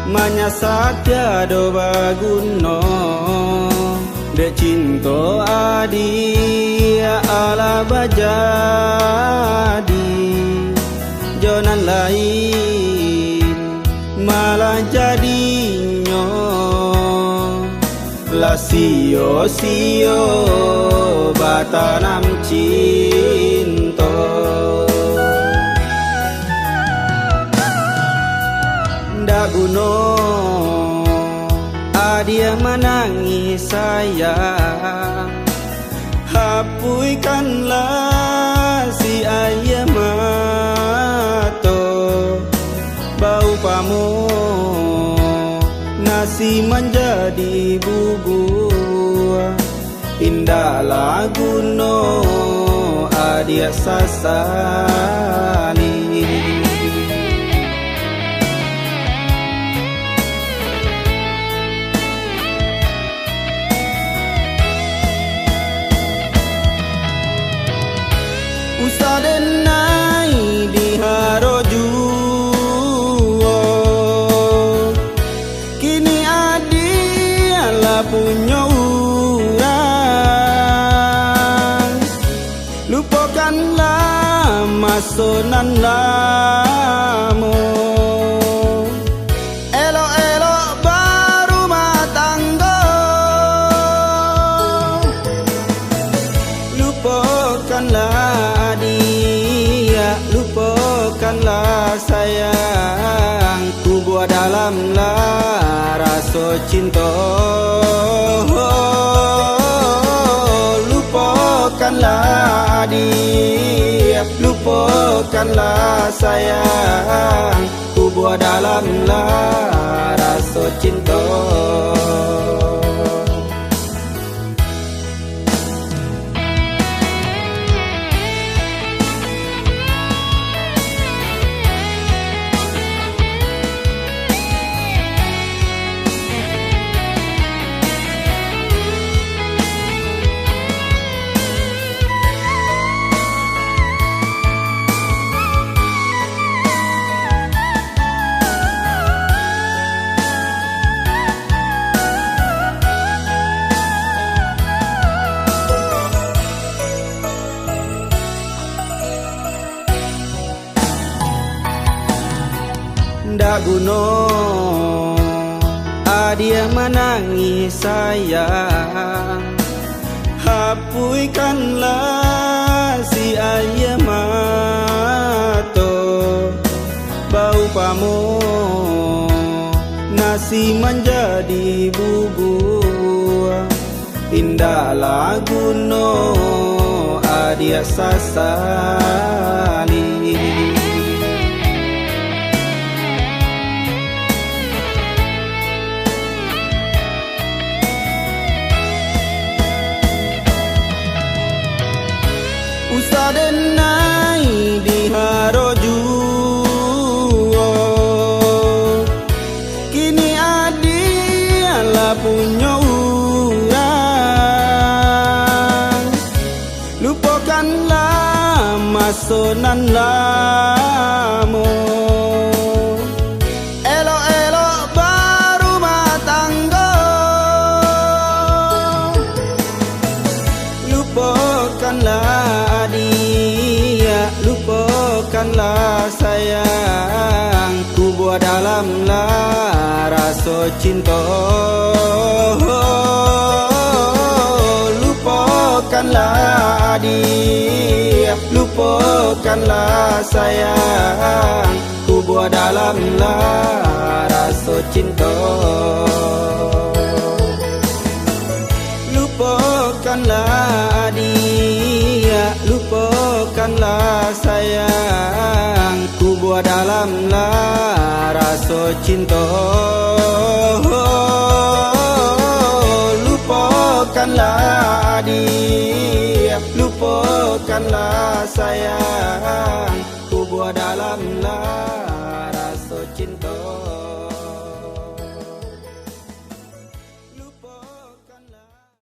Manyasa tiada baguno dek cinta adi ala bajadi jonan lain malah jadinya la sio-sio batanam cinta. Ndak guna adia menangis sayang, hapuskanlah si ayah mato bau pamu nasi menjadi bubur indah laguno adia sasani. Usadenai di harojuo kini adi ala punya urang, lupakanlah masonan lamu elok-elok baru matanggo, lupakanlah lupakanlah sayang ku buat dalamlah rasa cinta. Lupakanlah dia, lupakanlah sayang ku buat dalamlah rasa cinta. Ndak guna adia menangis sayang, hapuskanlah si ayah mato bau pamu nasi menjadi bubur indah laguno adia sasani. Usadenai di harojuo kini adi ala punya urang, lupakanlah masonan lamu elok-elok baru matanggo, lupakanlah dia, lupakanlah sayang ku buat dalamlah rasa cinta. Lupakanlah dia, lupakanlah sayang ku buat dalamlah rasa cinta. Lupakanlah dia, lupakanlah sayang ku buat dalamlah rasa cinta. Lupakanlah dia, lupakanlah sayang ku buat dalamlah rasa cinta.